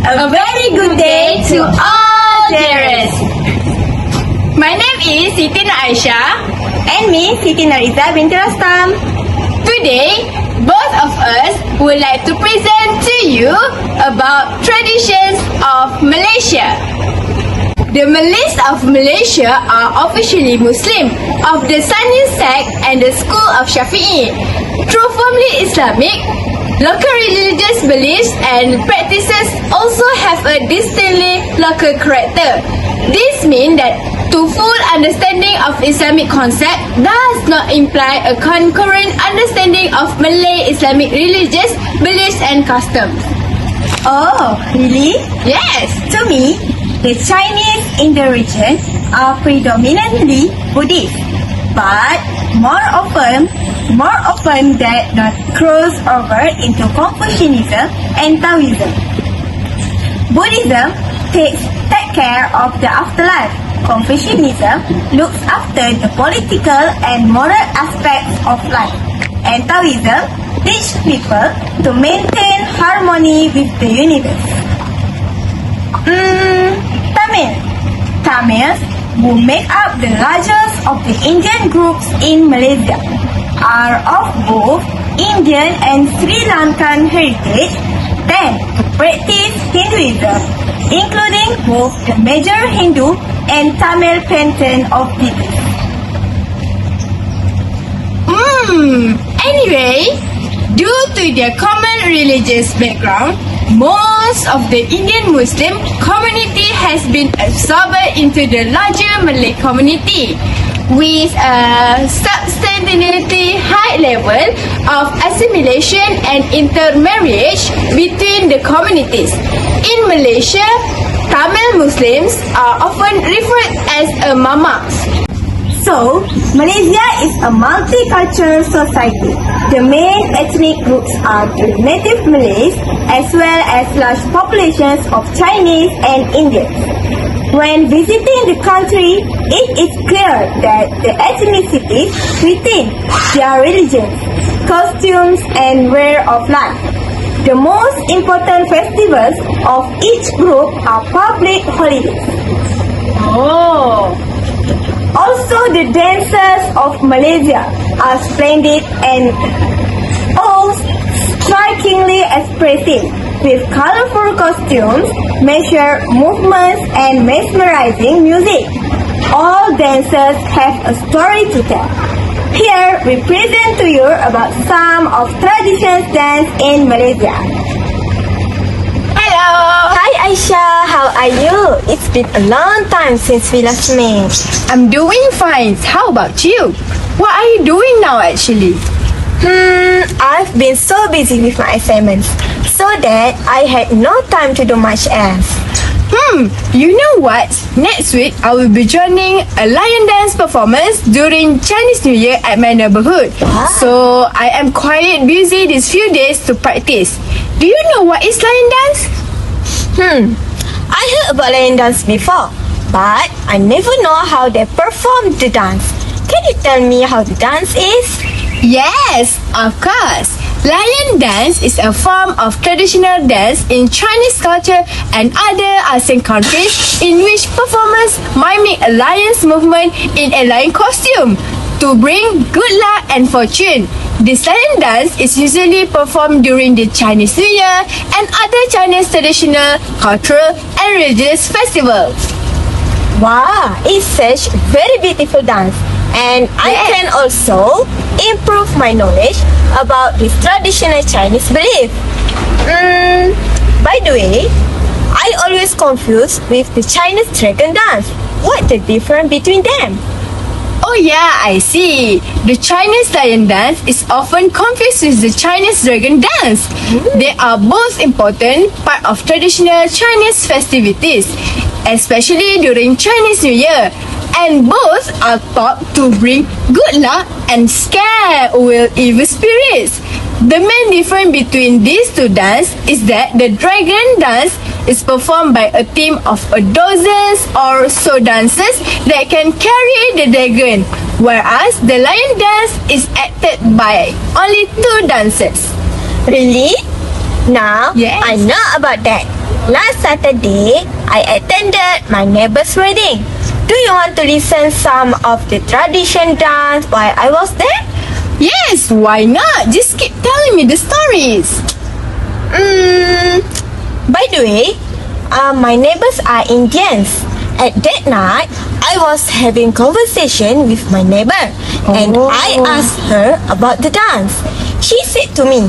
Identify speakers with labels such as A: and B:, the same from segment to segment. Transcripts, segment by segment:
A: A very good day to all dearest. My name is SITI AISYAH
B: and me, Siti NORIZZAH binti ROSTAM.
A: Today, both of us would like to present to you about traditions of Malaysia. The Malays of Malaysia are officially Muslim of the Sunni sect and the school of Shafi'i. Through firmly Islamic, local religious beliefs and practices also have a distinctly local character. This means that to full understanding of Islamic concept does not imply a concurrent understanding of Malay Islamic religious beliefs and customs.
B: Oh, really?
A: Yes.
B: To me, the Chinese in the region are predominantly Buddhist, but more often that not cross over into Confucianism and Taoism. Buddhism take care of the afterlife. Confucianism looks after the political and moral aspects of life, and Taoism teach people to maintain harmony with the universe. Tamils, who make up the largest of the Indian groups in Malaysia, are of both Indian and Sri Lankan heritage, tend to practice Hinduism, including both the major Hindu and Tamil pantheon of deities.
A: Anyway, due to their common religious background, most of the Indian Muslim community has been absorbed into the larger Malay community, with a substantially high level of assimilation and intermarriage between the communities. In Malaysia, Tamil Muslims are often referred as a mamas.
B: So, Malaysia is a multicultural society. The main ethnic groups are the native Malays as well as large populations of Chinese and Indians. When visiting the country, it is clear that the ethnicities within their religions, costumes and way of life. The most important festivals of each group are public holidays. Also, the dances of Malaysia are splendid and all strikingly expressive, with colorful costumes, measured movements, and mesmerizing music. All dances have a story to tell. Here, we present to you about some of traditions dance in Malaysia.
A: Hello!
B: Hi Aisyah, how are you? It's been a long time since we last met.
A: I'm doing fine. How about you? What are you doing now actually?
B: I've been so busy with my assignments, so that I had no time to do much else.
A: You know what? Next week, I will be joining a lion dance performance during Chinese New Year at my neighborhood. So, I am quite busy these few days to practice. Do you know what is lion dance?
B: I heard about lion dance before, but I never know how they perform the dance. Can you tell me how the dance is?
A: Yes, of course. Lion dance is a form of traditional dance in Chinese culture and other ASEAN countries in which performers mimic a lion's movement in a lion costume to bring good luck and fortune. This lion dance is usually performed during the Chinese New Year and other Chinese traditional, cultural and religious festivals.
B: Wow, it's such a very beautiful dance. And I can also improve my knowledge about this traditional Chinese belief. By the way, I always confuse with the Chinese dragon dance. What's the difference between them?
A: Oh yeah, I see. The Chinese lion dance is often confused with the Chinese dragon dance. They are both important part of traditional Chinese festivities, especially during Chinese New Year. And both are thought to bring good luck and scare away evil spirits. The main difference between these two dances is that the dragon dance is performed by a team of a dozens or so dancers that can carry the dragon, whereas the lion dance is acted by only 2 dancers.
B: Really? Now,
A: Yes.
B: I know about that. Last Saturday, I attended my neighbor's wedding. Do you want to listen some of the tradition dance while I was there?
A: Yes, why not? Just keep telling me the stories.
B: By the way, my neighbors are Indians. At that night, I was having conversation with my neighbor and I asked her about the dance. She said to me,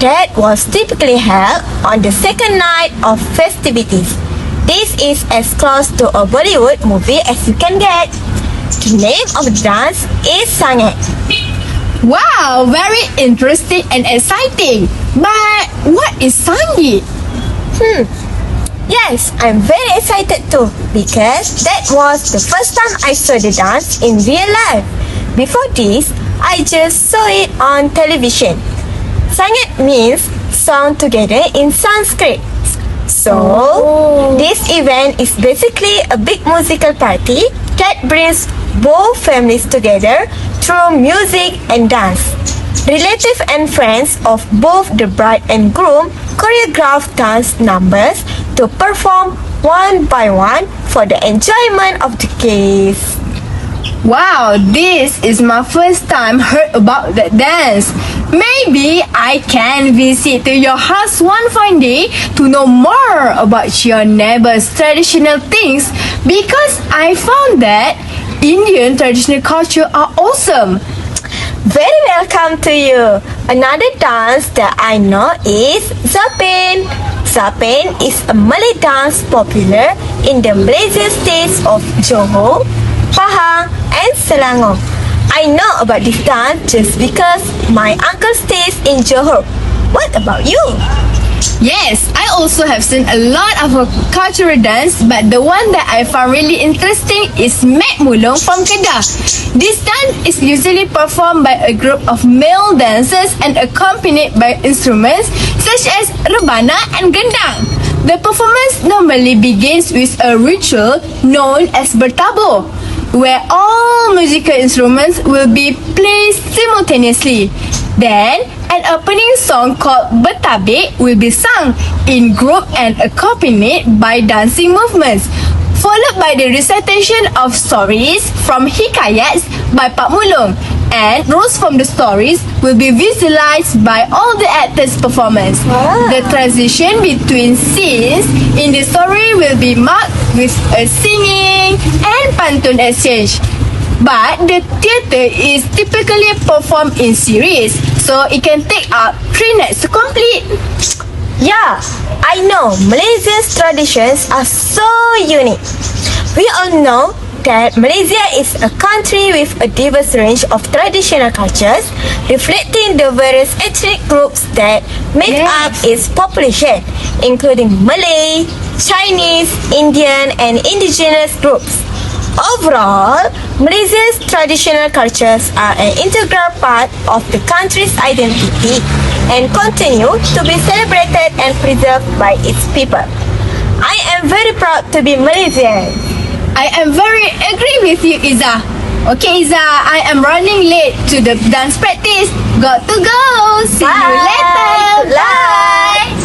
B: that was typically held on the second night of festivities. This is as close to a Bollywood movie as you can get. The name of the dance is Sangat.
A: Wow, very interesting and exciting. But what is Sangeet?
B: Yes, I'm very excited too because that was the first time I saw the dance in real life. Before this, I just saw it on television. Sangat means song together in Sanskrit. So, this event is basically a big musical party that brings both families together through music and dance. Relatives and friends of both the bride and groom choreograph dance numbers to perform one by one for the enjoyment of the guests.
A: Wow, this is my first time heard about that dance. Maybe I can visit to your house one fine day to know more about your neighbor's traditional things because I found that Indian traditional culture are awesome.
B: Very welcome to you. Another dance that I know is Zapin. Zapin is a Malay dance popular in the Malaysian states of Johor, Pahang and Selangor. I know about this dance just because my uncle stays in Johor. What about you?
A: Yes, I also have seen a lot of cultural dance, but the one that I found really interesting is Mek Mulung from Kedah. This dance is usually performed by a group of male dancers and accompanied by instruments such as rebana and gendang. The performance normally begins with a ritual known as bertabur, where all musical instruments will be played simultaneously. Then, an opening song called Bertabik will be sung in group and accompanied by dancing movements, followed by the recitation of stories from Hikayats by Pak Mulung, and roles from the stories will be visualized by all the actors' performance. The transition between scenes in the story will be marked with a singing and pantun exchange. But the theatre is typically performed in series, so it can take up 3 nights to complete.
B: Yeah, I know Malaysia's traditions are so unique. We all know that Malaysia is a country with a diverse range of traditional cultures, reflecting the various ethnic groups that make up its population, including Malay, Chinese, Indian, and indigenous groups. Overall, Malaysia's traditional cultures are an integral part of the country's identity and continue to be celebrated and preserved by its people. I am very proud to be Malaysian.
A: I am very agree with you, Izzah. Okay, Izzah, I am running late to the dance practice. Got to go. See you later. Bye.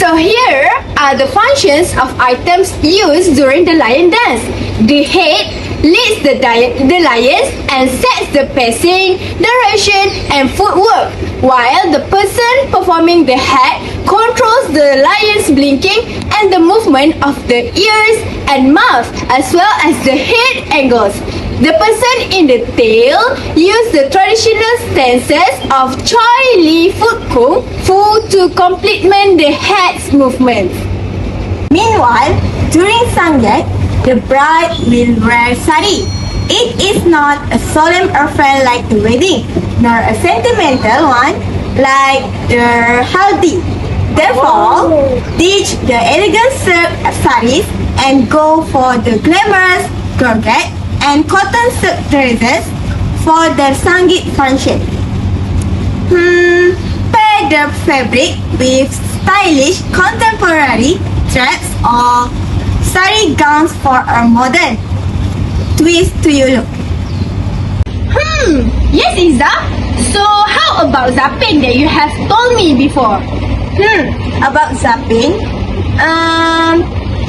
A: So here are the functions of items used during the lion dance. The head leads the lions and sets the pacing, direction and footwork, while the person performing the head controls the lion's blinking and the movement of the ears and mouth as well as the head angles. The person in the tail uses the traditional stances of Choi Li Foot Kung Fu to complement the head's movements.
B: Meanwhile, during Sangat, the bride will wear sari. It is not a solemn affair like the wedding, nor a sentimental one like the haldi. Therefore, ditch the elegant silk saris and go for the glamorous georgette and cotton silk dresses for the Sangeet function. Pair the fabric with stylish contemporary straps or sari gowns for a modern twist to your look.
A: Yes, Izzah. So how about Zapin that you have told me before?
B: About Zapin,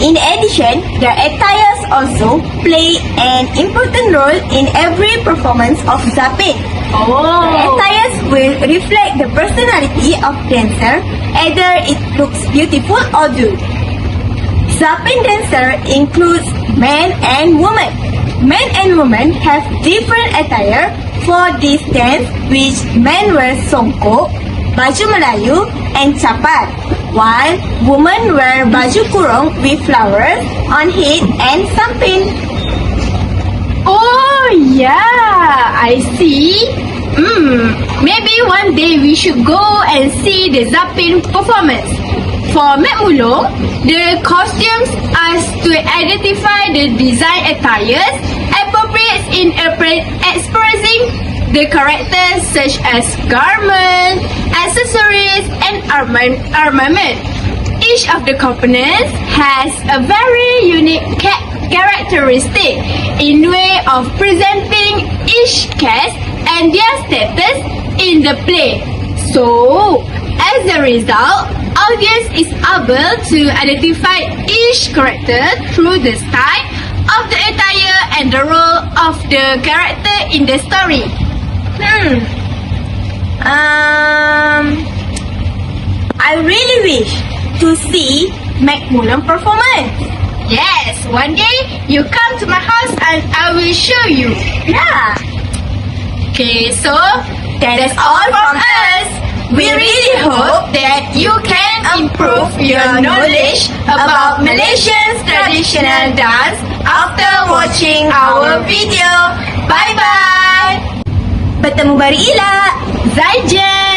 B: In addition, the attires also play an important role in every performance of Zapin. The attires will reflect the personality of dancer, either it looks beautiful or dull. Zapin dancer includes men and women. Men and women have different attire for this dance, which men wear songkok, baju Melayu and capat, while women wear baju kurung with flowers on head and samping.
A: Oh yeah, I see. Maybe one day we should go and see the Zapin performance. For Mek Mulung, the costumes are to identify the design attires appropriate in expressing the characters such as garment, accessories, and armament. Each of the components has a very unique characteristic in way of presenting each cast and their status in the play. So, as a result, audience is able to identify each character through the style of the attire and the role of the character in the story.
B: I really wish to see Mek Mulung performance.
A: Yes, one day you come to my house and I will show you.
B: Yeah,
A: Okay, so
B: that's all from us. We really hope that you can improve your knowledge about Malaysia's traditional dance after watching our video. Bye-bye. Bertemu baru Ila.
A: Zaijan!